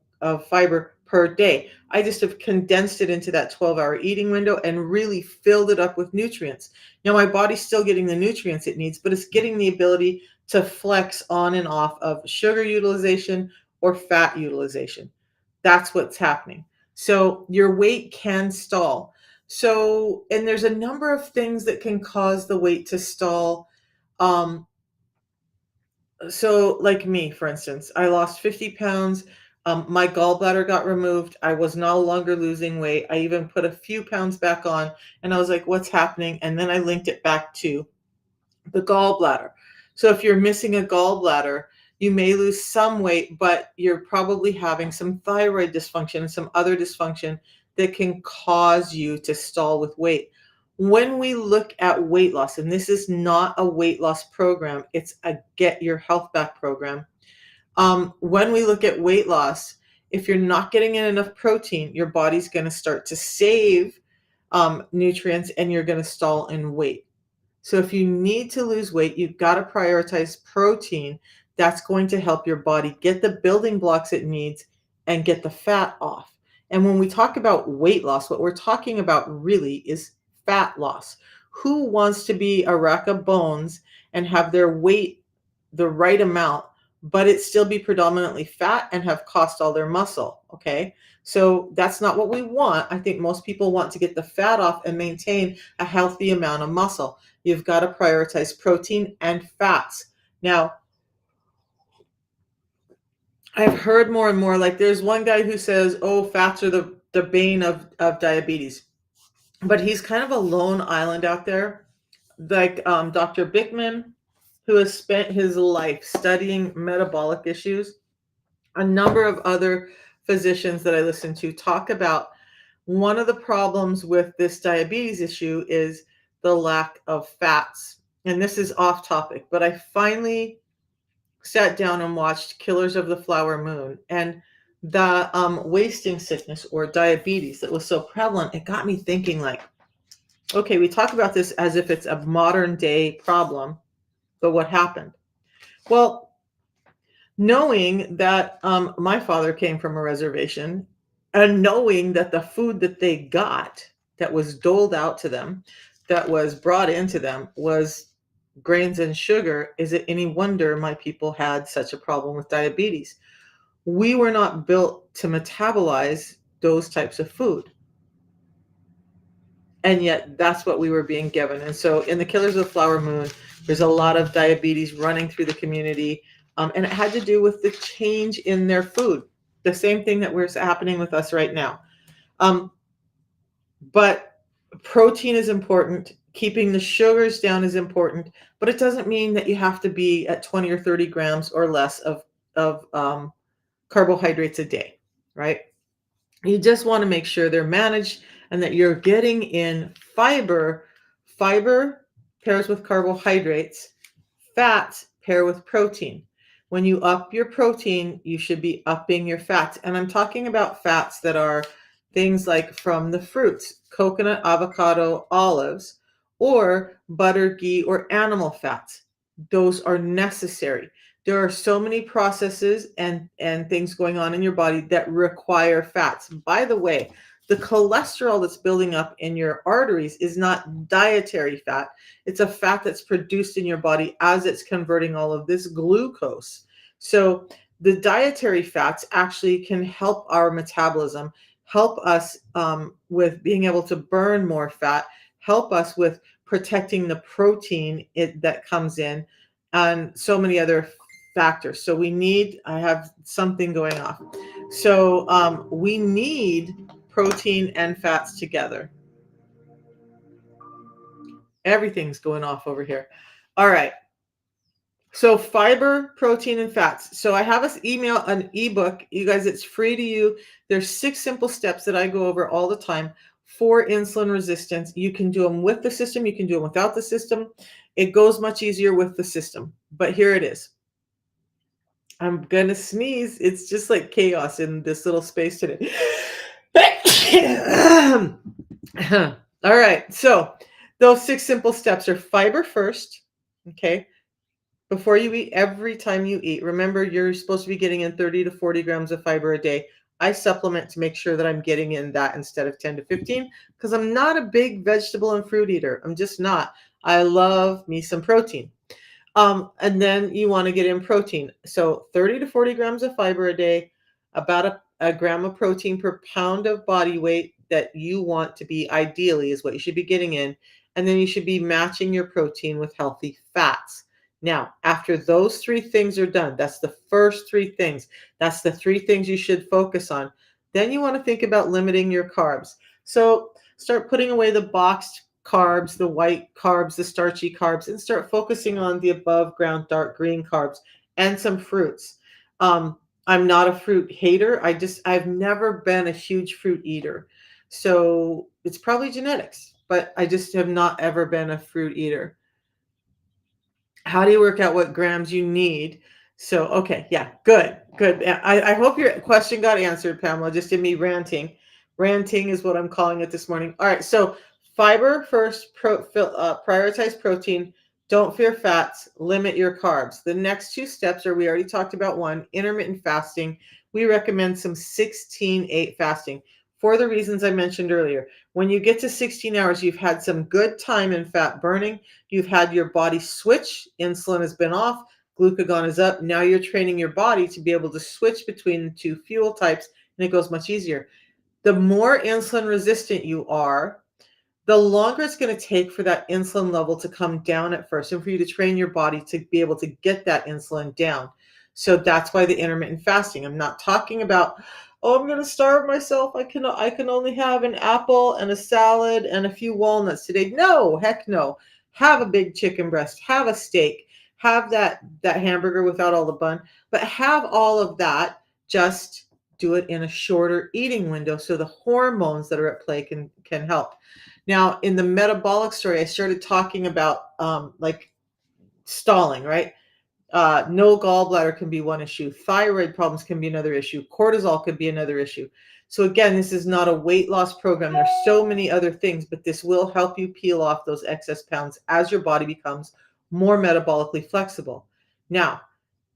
fiber per day. I just have condensed it into that 12-hour eating window and really filled it up with nutrients. Now, my body's still getting the nutrients it needs, but it's getting the ability to flex on and off of sugar utilization or fat utilization. That's what's happening. So your weight can stall. So, and there's a number of things that can cause the weight to stall. So like me, for instance, I lost 50 pounds. My gallbladder got removed. I was no longer losing weight. I even put a few pounds back on and I was like, what's happening? And then I linked it back to the gallbladder. So if you're missing a gallbladder, you may lose some weight, but you're probably having some thyroid dysfunction and some other dysfunction that can cause you to stall with weight. When we look at weight loss, and this is not a weight loss program, it's a get your health back program. When we look at weight loss, if you're not getting in enough protein, your body's going to start to save nutrients and you're going to stall in weight. So if you need to lose weight, you've got to prioritize protein. That's going to help your body get the building blocks it needs and get the fat off. And when we talk about weight loss, what we're talking about really is fat loss. Who wants to be a rack of bones and have their weight the right amount, but it still be predominantly fat and have cost all their muscle? Okay. So that's not what we want. I think most people want to get the fat off and maintain a healthy amount of muscle. You've got to prioritize protein and fats. Now, I've heard more and more, like there's one guy who says, oh, fats are the bane of diabetes. But he's kind of a lone island out there. Like Dr. Bickman, who has spent his life studying metabolic issues. A number of other physicians that I listen to talk about one of the problems with this diabetes issue is the lack of fats. And this is off topic, but I finally sat down and watched Killers of the Flower Moon, and the wasting sickness or diabetes that was so prevalent. It got me thinking, like, okay, we talk about this as if it's a modern day problem, but what happened? Well, knowing that my father came from a reservation and knowing that the food that they got that was doled out to them, that was brought into them, was grains and sugar, is it any wonder my people had such a problem with diabetes? We were not built to metabolize those types of food. And yet that's what we were being given. And so in the Killers of the Flower Moon, there's a lot of diabetes running through the community. And it had to do with the change in their food. The same thing that was happening with us right now. But protein is important. Keeping the sugars down is important, but it doesn't mean that you have to be at 20 or 30 grams or less of carbohydrates a day, right? You just want to make sure they're managed and that you're getting in fiber. Fiber pairs with carbohydrates. Fats pair with protein. When you up your protein, you should be upping your fats. And I'm talking about fats that are things like from the fruits, coconut, avocado, olives, or butter, ghee, or animal fats. Those are necessary. There are so many processes and things going on in your body that require fats. By the way, the cholesterol that's building up in your arteries is not dietary fat. It's a fat that's produced in your body as it's converting all of this glucose. So the dietary fats actually can help our metabolism, help us with being able to burn more fat, help us with protecting the protein that comes in, and so many other factors. So I have something going off. So we need protein and fats together. Everything's going off over here. All right. So fiber, protein, and fats. So I have an ebook. You guys, it's free to you. There's 6 simple steps that I go over all the time for insulin resistance. You can do them with the system. You can do them without the system. It goes much easier with the system. But here it is. I'm going to sneeze. It's just like chaos in this little space today. All right. So those 6 simple steps are fiber first. Okay. Before you eat, every time you eat, remember you're supposed to be getting in 30 to 40 grams of fiber a day. I supplement to make sure that I'm getting in that instead of 10 to 15 because I'm not a big vegetable and fruit eater. I'm just not. I love me some protein. And then you want to get in protein. So 30 to 40 grams of fiber a day, about a gram of protein per pound of body weight that you want to be ideally is what you should be getting in. And then you should be matching your protein with healthy fats. Now, after those 3 things are done, that's the first 3 things. That's the 3 things you should focus on. Then you want to think about limiting your carbs. So start putting away the boxed carbs, the white carbs, the starchy carbs, and start focusing on the above ground dark green carbs and some fruits. I'm not a fruit hater. I've never been a huge fruit eater. So it's probably genetics, but I just have not ever been a fruit eater. How do you work out what grams you need? So, okay, yeah, good. I hope your question got answered, Pamela, just in me ranting. Ranting is what I'm calling it this morning. All right, so fiber first, prioritize protein, don't fear fats, limit your carbs. The next 2 steps are, we already talked about one, intermittent fasting. We recommend some 16/8 fasting for the reasons I mentioned earlier. When you get to 16 hours, you've had some good time in fat burning. You've had your body switch. Insulin has been off. Glucagon is up. Now you're training your body to be able to switch between the 2 fuel types, and it goes much easier. The more insulin resistant you are, the longer it's going to take for that insulin level to come down at first and for you to train your body to be able to get that insulin down. So that's why the intermittent fasting. I'm not talking about, oh, I'm going to starve myself. I can only have an apple and a salad and a few walnuts today. No, heck no. Have a big chicken breast, have a steak, have that hamburger without all the bun, but have all of that. Just do it in a shorter eating window so the hormones that are at play can help. Now, in the metabolic story, I started talking about like stalling, right? No gallbladder can be one issue. Thyroid problems can be another issue. Cortisol could be another issue. So again, this is not a weight loss program. There's so many other things, but this will help you peel off those excess pounds as your body becomes more metabolically flexible. Now,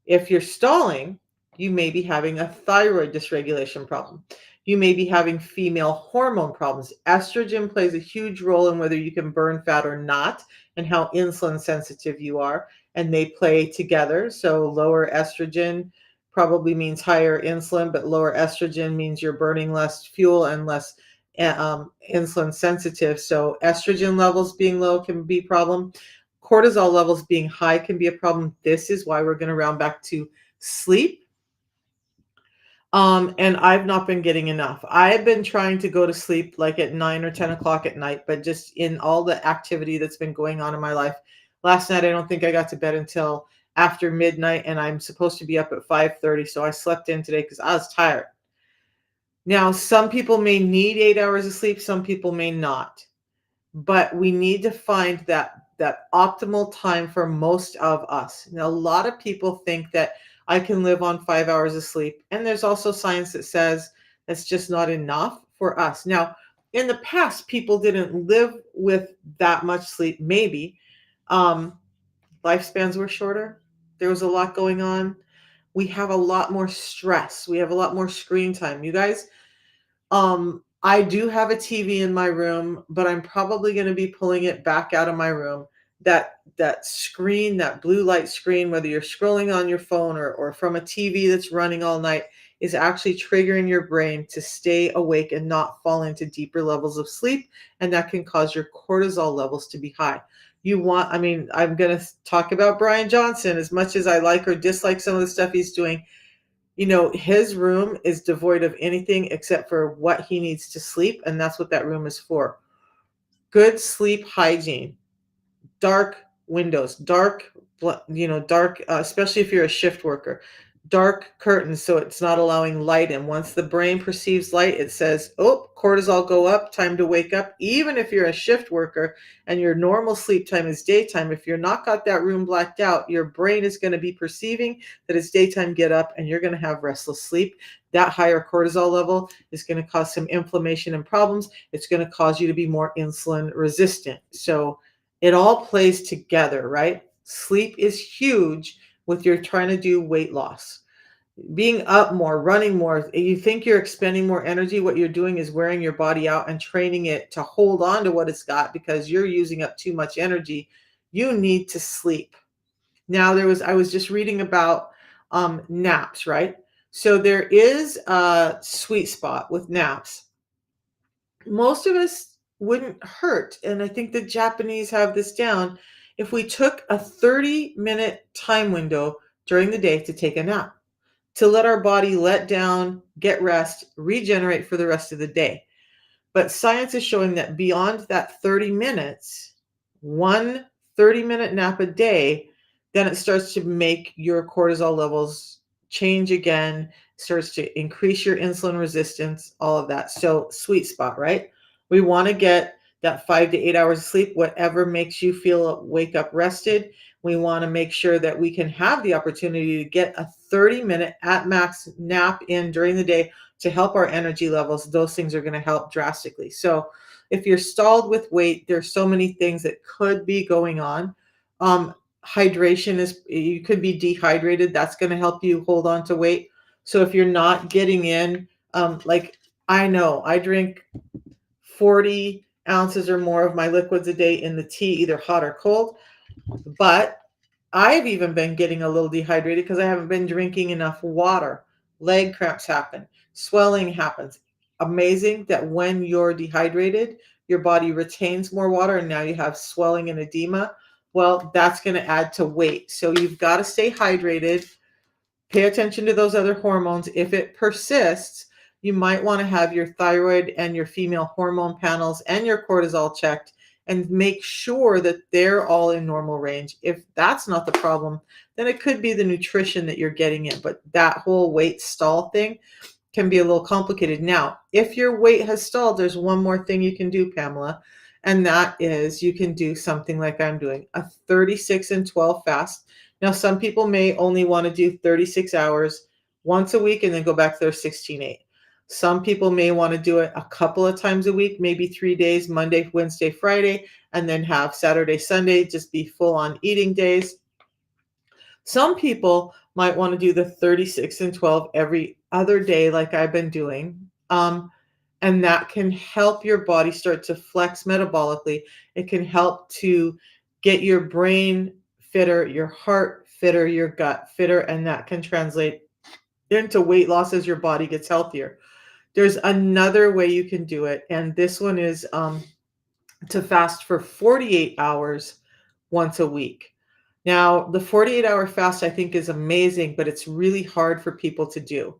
if you're stalling, you may be having a thyroid dysregulation problem. you may be having female hormone problems. Estrogen plays a huge role in whether you can burn fat or not and how insulin sensitive you are, and they play together. So lower estrogen probably means higher insulin, but lower estrogen means you're burning less fuel and less insulin sensitive. So estrogen levels being low can be a problem. Cortisol levels being high can be a problem. This is why we're going to round back to sleep. And I've not been getting enough. I've been trying to go to sleep like at 9 or 10 o'clock at night, but just in all the activity that's been going on in my life. Last night, I don't think I got to bed until after midnight, and I'm supposed to be up at 5:30. So I slept in today because I was tired. Now, some people may need 8 hours of sleep, some people may not, but we need to find that optimal time for most of us. Now, a lot of people think that I can live on 5 hours of sleep, and there's also science that says that's just not enough for us. Now, in the past, people didn't live with that much sleep. Maybe um, lifespans were shorter. There was a lot going on. We have a lot more stress. We have a lot more screen time. You guys, I do have a TV in my room, but I'm probably gonna be pulling it back out of my room. That screen, that blue light screen, whether you're scrolling on your phone or from a TV that's running all night, is actually triggering your brain to stay awake and not fall into deeper levels of sleep, and that can cause your cortisol levels to be high. I mean, I'm gonna talk about Brian Johnson as much as I like or dislike some of the stuff he's doing. His room is devoid of anything except for what he needs to sleep, and that's what that room is for. Good sleep hygiene, dark windows, dark, especially if you're a shift worker, dark curtains so it's not allowing light in. Once the brain perceives light, it says, oh, cortisol go up, time to wake up. Even if you're a shift worker and your normal sleep time is daytime, if you're not got that room blacked out, your brain is going to be perceiving that it's daytime, get up, and you're going to have restless sleep. That higher cortisol level is going to cause some inflammation and problems. It's going to cause you to be more insulin resistant. So it all plays together, right? Sleep is huge with you're trying to do weight loss. Being up more, running more, you think you're expending more energy, what you're doing is wearing your body out and training it to hold on to what it's got because you're using up too much energy. You need to sleep. Now I was just reading about naps, right? So there is a sweet spot with naps. Most of us wouldn't hurt, and I think the Japanese have this down, if we took a 30-minute time window during the day to take a nap, to let our body let down, get rest, regenerate for the rest of the day. But science is showing that beyond that 30 minutes, one 30-minute nap a day, then it starts to make your cortisol levels change again, starts to increase your insulin resistance, all of that. So, sweet spot, right? We want to get that 5 to 8 hours of sleep, whatever makes you feel wake up rested. We want to make sure that we can have the opportunity to get a 30-minute at max nap in during the day to help our energy levels. Those things are going to help drastically. So if you're stalled with weight, there's so many things that could be going on. Hydration is, you could be dehydrated. That's going to help you hold on to weight. So if you're not getting in, like I know I drink 40 ounces or more of my liquids a day in the tea, either hot or cold, but I've even been getting a little dehydrated because I haven't been drinking enough water. Leg cramps happen, swelling happens. Amazing that when you're dehydrated, your body retains more water and now you have swelling and edema. Well, that's going to add to weight. So you've got to stay hydrated. Pay attention to those other hormones. If it persists, you might want to have your thyroid and your female hormone panels and your cortisol checked and make sure that they're all in normal range. If that's not the problem, then it could be the nutrition that you're getting in. But that whole weight stall thing can be a little complicated. Now, if your weight has stalled, there's one more thing you can do, Pamela, and that is you can do something like I'm doing, a 36 and 12 fast. Now, some people may only want to do 36 hours once a week and then go back to their 16-8. Some people may want to do it a couple of times a week, maybe 3 days, Monday, Wednesday, Friday, and then have Saturday, Sunday, just be full on eating days. Some people might want to do the 36 and 12 every other day, like I've been doing. Um, and that can help your body start to flex metabolically. It can help to get your brain fitter, your heart fitter, your gut fitter, and that can translate into weight loss as your body gets healthier. There's another way you can do it, and this one is to fast for 48 hours once a week. Now, the 48-hour fast I think is amazing, but it's really hard for people to do.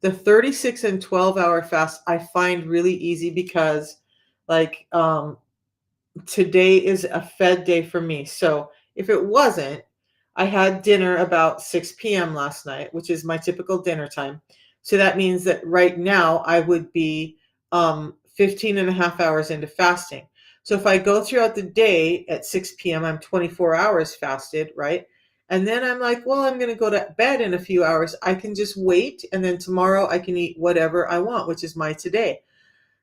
The 36 and 12-hour fast I find really easy because, like, today is a fed day for me. So if it wasn't, I had dinner about 6 p.m. last night, which is my typical dinner time. So that means that right now I would be 15 and a half hours into fasting. So if I go throughout the day at 6 p.m., I'm 24 hours fasted, right? And then I'm like, well, I'm going to go to bed in a few hours. I can just wait. And then tomorrow I can eat whatever I want, which is my today.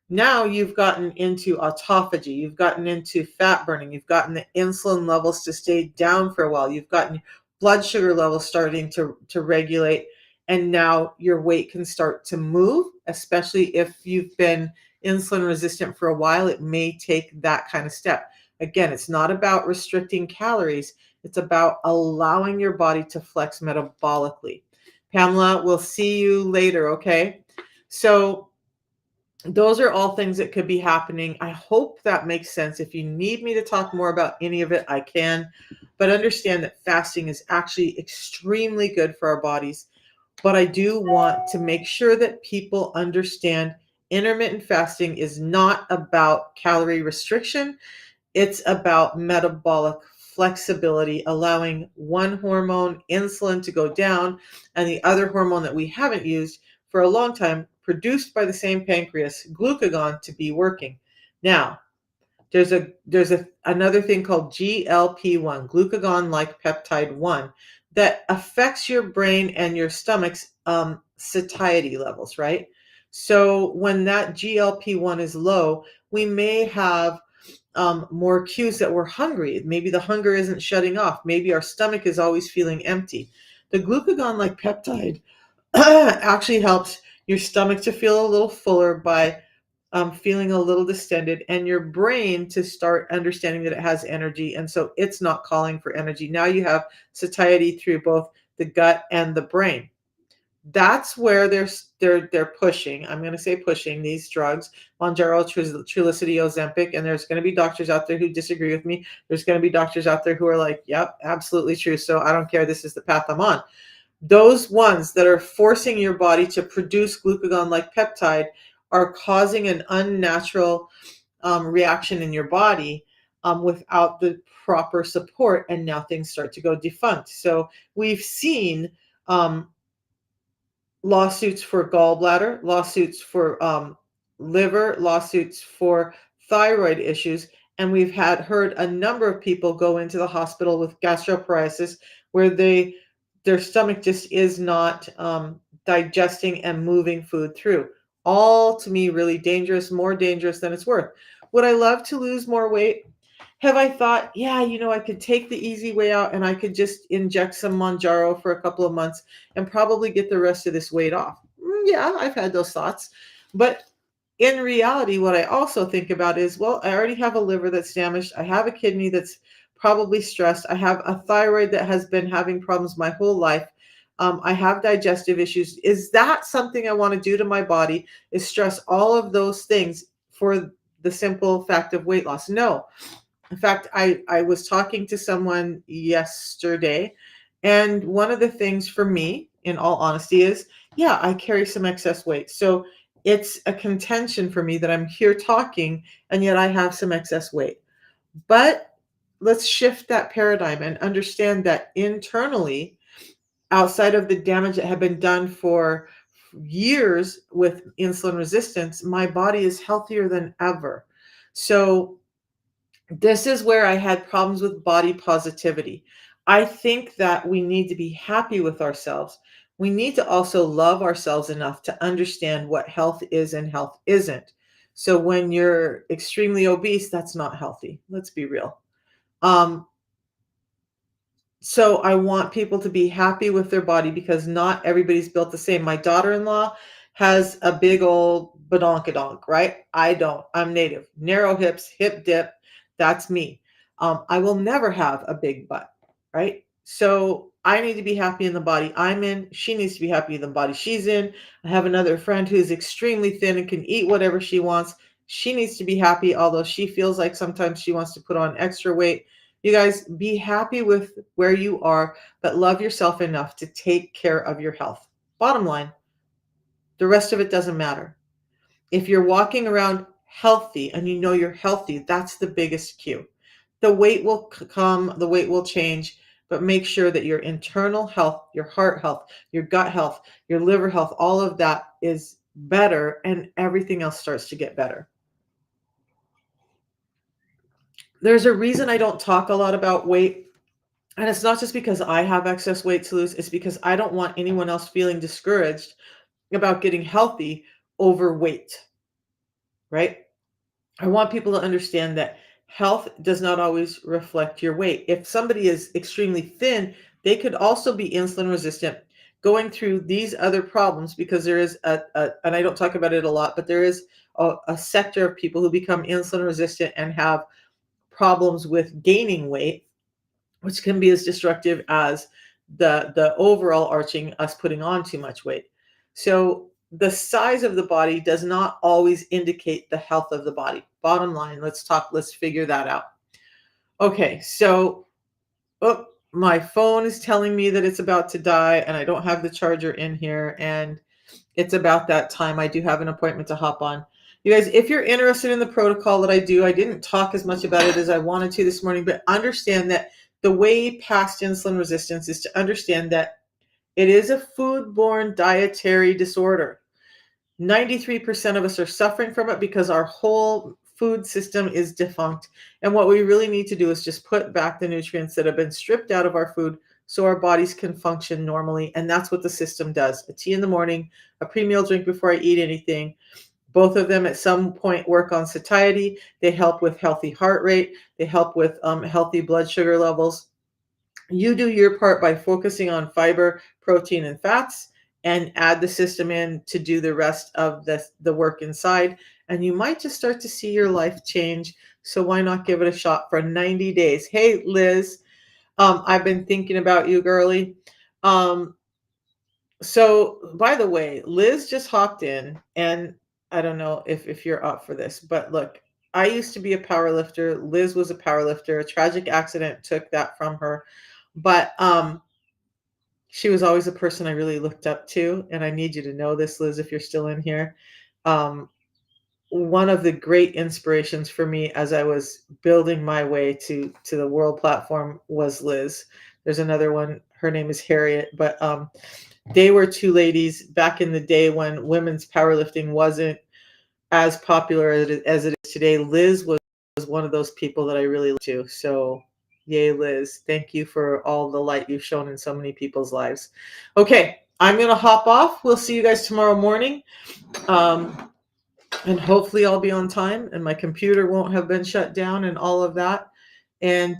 Now you've gotten into autophagy, you've gotten into fat burning, you've gotten the insulin levels to stay down for a while, you've gotten blood sugar levels starting to regulate, and now your weight can start to move, especially if you've been insulin resistant for a while. It may take that kind of step. Again, it's not about restricting calories, it's about allowing your body to flex metabolically. Pamela, we'll see you later, okay? So those are all things that could be happening. I hope that makes sense. If you need me to talk more about any of it, I can. But understand that fasting is actually extremely good for our bodies. But I do want to make sure that people understand intermittent fasting is not about calorie restriction. It's about metabolic flexibility, allowing one hormone, insulin, to go down, and the other hormone that we haven't used for a long time, produced by the same pancreas, glucagon, to be working. Now, there's another thing called GLP-1, glucagon like peptide 1, that affects your brain and your stomach's satiety levels, right? So when that GLP-1 is low, we may have more cues that we're hungry. Maybe the hunger isn't shutting off. Maybe our stomach is always feeling empty. The glucagon like peptide actually helps your stomach to feel a little fuller by feeling a little distended, and your brain to start understanding that it has energy. And so it's not calling for energy. Now you have satiety through both the gut and the brain. That's where they're pushing. I'm going to say pushing these drugs, Mounjaro, Trulicity, Ozempic, and there's going to be doctors out there who disagree with me. There's going to be doctors out there who are like, "Yep, absolutely true." So I don't care. This is the path I'm on. Those ones that are forcing your body to produce glucagon-like peptide are causing an unnatural reaction in your body without the proper support, and now things start to go defunct. So we've seen um, lawsuits for gallbladder, lawsuits for liver, lawsuits for thyroid issues, and we've heard a number of people go into the hospital with gastroparesis where their stomach just is not digesting and moving food through. All to me really dangerous, more dangerous than it's worth. Would I love to lose more weight? Have I thought, yeah, I could take the easy way out and I could just inject some Mounjaro for a couple of months and probably get the rest of this weight off? Yeah, I've had those thoughts. But in reality, what I also think about is, well, I already have a liver that's damaged. I have a kidney that's probably stressed. I have a thyroid that has been having problems my whole life. I have digestive issues. Is that something I want to do to my body? Is stress all of those things for the simple fact of weight loss? No. In fact, I was talking to someone yesterday, and one of the things for me, in all honesty, is yeah, I carry some excess weight. So it's a contention for me that I'm here talking, and yet I have some excess weight. But let's shift that paradigm and understand that internally, outside of the damage that had been done for years with insulin resistance, my body is healthier than ever. So this is where I had problems with body positivity. I think that we need to be happy with ourselves. We need to also love ourselves enough to understand what health is and health isn't. So when you're extremely obese, that's not healthy. Let's be real. Um, so I want people to be happy with their body because not everybody's built the same. My daughter-in-law has a big old badonkadonk, right? I don't. I'm native. Narrow hips, hip dip. That's me. I will never have a big butt, right? So I need to be happy in the body I'm in. She needs to be happy in the body she's in. I have another friend who's extremely thin and can eat whatever she wants. She needs to be happy, although she feels like sometimes she wants to put on extra weight. You guys be happy with where you are, but love yourself enough to take care of your health. Bottom line, the rest of it doesn't matter. If you're walking around healthy and you know you're healthy, that's the biggest cue. The weight will come, the weight will change, but make sure that your internal health, your heart health, your gut health, your liver health, all of that is better and everything else starts to get better. There's a reason I don't talk a lot about weight. And it's not just because I have excess weight to lose, it's because I don't want anyone else feeling discouraged about getting healthy over weight, right? I want people to understand that health does not always reflect your weight. If somebody is extremely thin, they could also be insulin resistant, going through these other problems because there is and I don't talk about it a lot, but there is a sector of people who become insulin resistant and have problems with gaining weight, which can be as destructive as the overall arching us putting on too much weight. So the size of the body does not always indicate the health of the body. Bottom line, let's figure that out. Okay, so oh, my phone is telling me that it's about to die and I don't have the charger in here and it's about that time. I do have an appointment to hop on. You guys, if you're interested in the protocol that I do, I didn't talk as much about it as I wanted to this morning, but understand that the way past insulin resistance is to understand that it is a foodborne dietary disorder. 93% of us are suffering from it because our whole food system is defunct. And what we really need to do is just put back the nutrients that have been stripped out of our food so our bodies can function normally. And that's what the system does. A tea in the morning, a pre-meal drink before I eat anything. Both of them at some point work on satiety. They help with healthy heart rate. They help with healthy blood sugar levels. You do your part by focusing on fiber, protein, and fats, and add the system in to do the rest of the work inside. And you might just start to see your life change. So why not give it a shot for 90 days? Hey, Liz, I've been thinking about you, girly. Um, so by the way, Liz just hopped in, and I don't know if you're up for this, but look, I used to be a power lifter. Liz was a power lifter. A tragic accident took that from her. But she was always a person I really looked up to, and I need you to know this, Liz, if you're still in here. Um, one of the great inspirations for me as I was building my way to the world platform was Liz. There's another one. Her name is Harriet, but they were two ladies back in the day when women's powerlifting wasn't as popular as it is today. Liz was one of those people that I really looked to. So yay, Liz. Thank you for all the light you've shown in so many people's lives. Okay, I'm going to hop off. We'll see you guys tomorrow morning. And hopefully I'll be on time and my computer won't have been shut down and all of that. And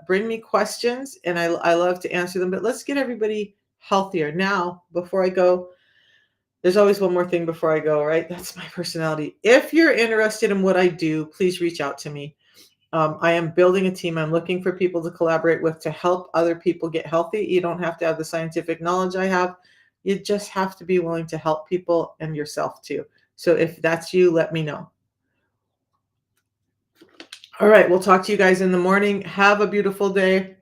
bring me questions, and I love to answer them. But let's get everybody healthier. Now, before I go, there's always one more thing before I go, right? That's my personality. If you're interested in what I do, please reach out to me. I am building a team. I'm looking for people to collaborate with to help other people get healthy. You don't have to have the scientific knowledge I have. You just have to be willing to help people and yourself too. So if that's you, let me know. All right, we'll talk to you guys in the morning. Have a beautiful day.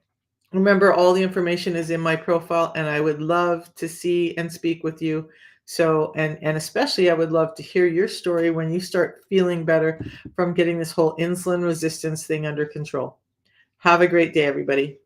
Remember, all the information is in my profile, and I would love to see and speak with you. So, and especially, I would love to hear your story when you start feeling better from getting this whole insulin resistance thing under control. Have a great day, everybody.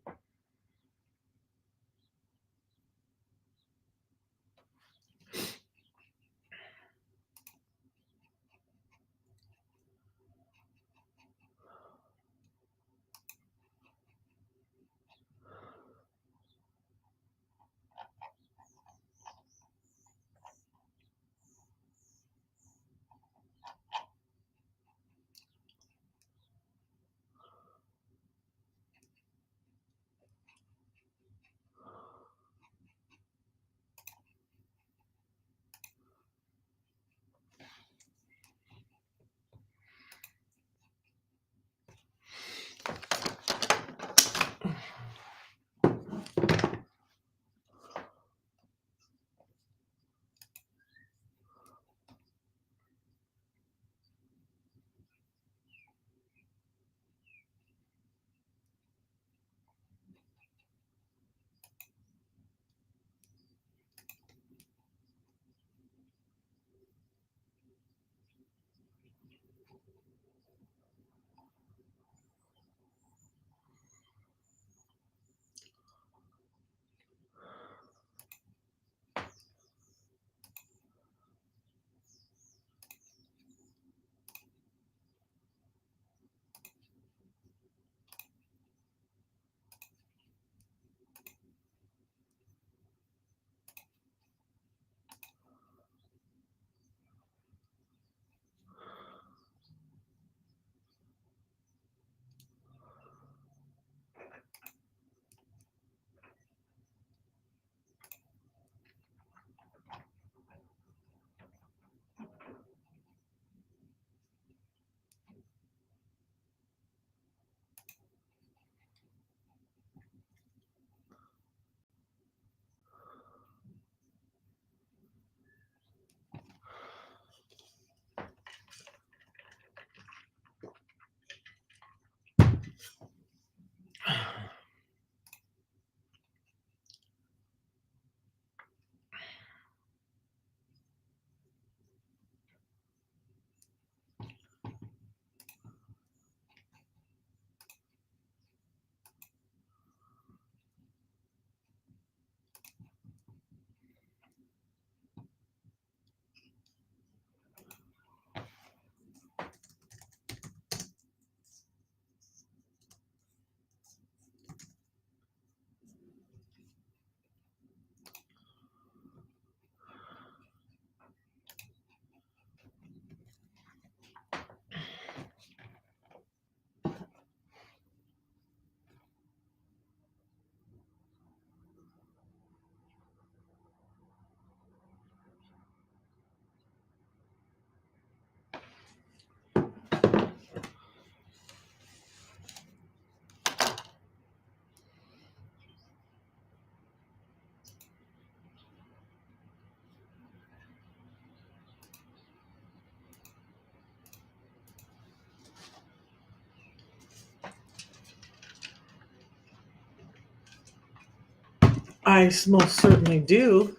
most certainly do.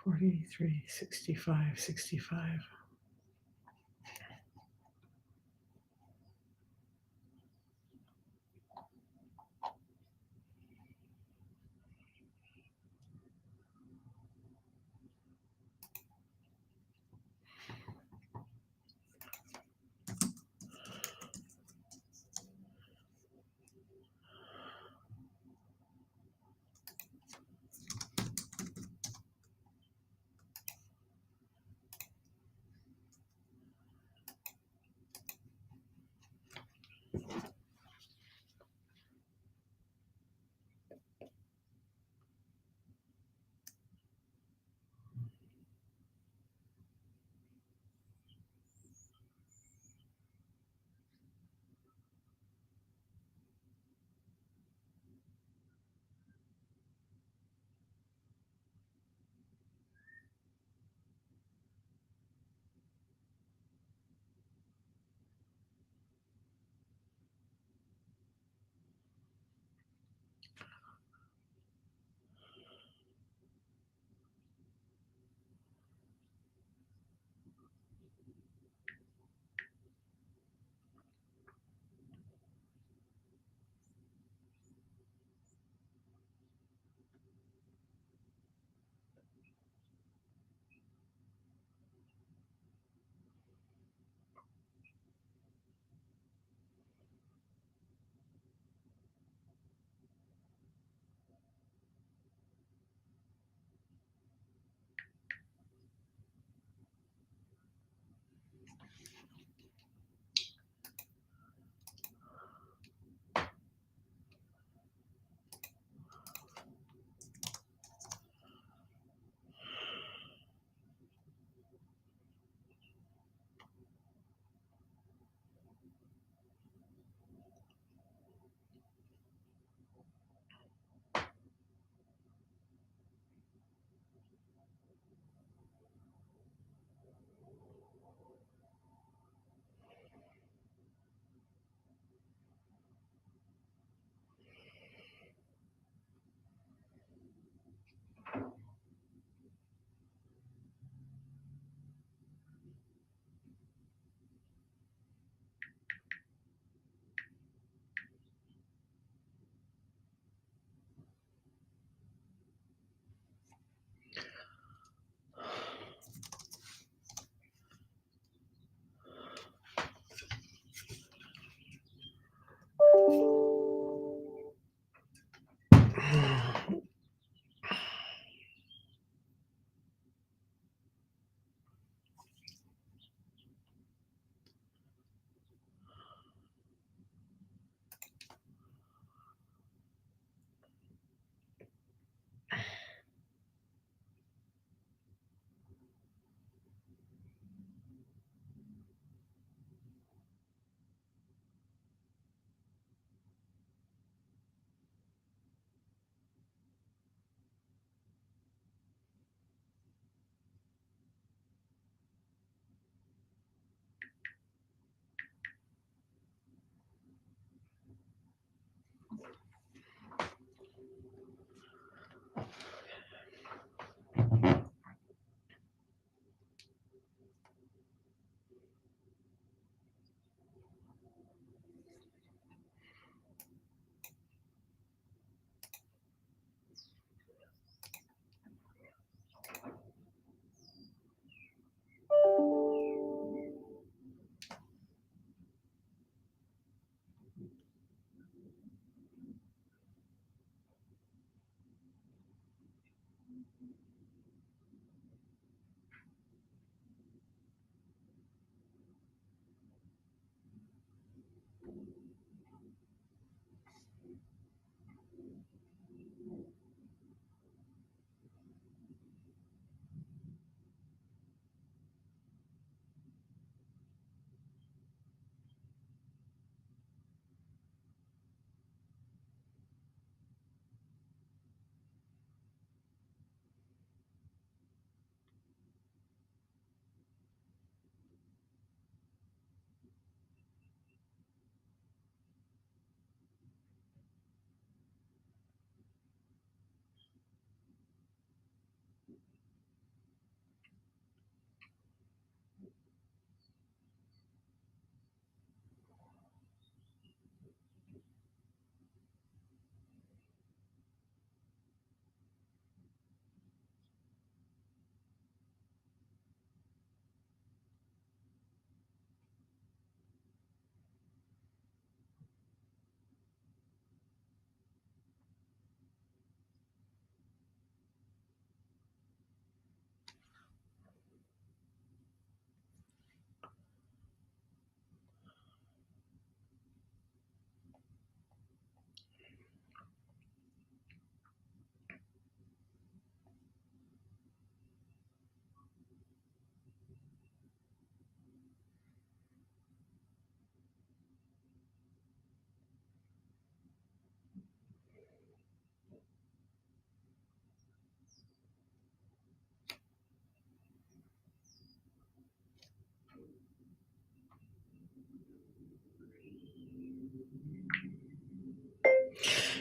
43, 65, 65.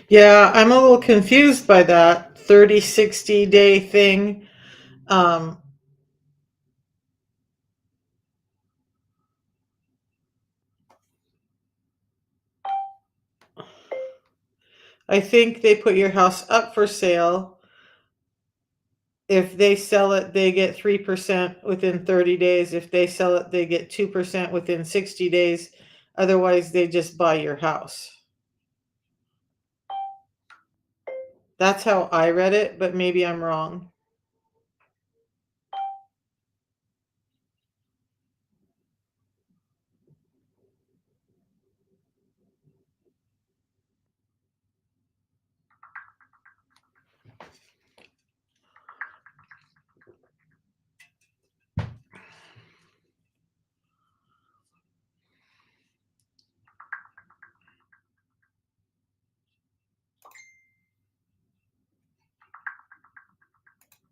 Yeah, I'm a little confused by that 30, 60-day thing. Um, I think they put your house up for sale. If they sell it, they get 3% within 30 days. If they sell it, they get 2% within 60 days. Otherwise, they just buy your house. That's how I read it, but maybe I'm wrong.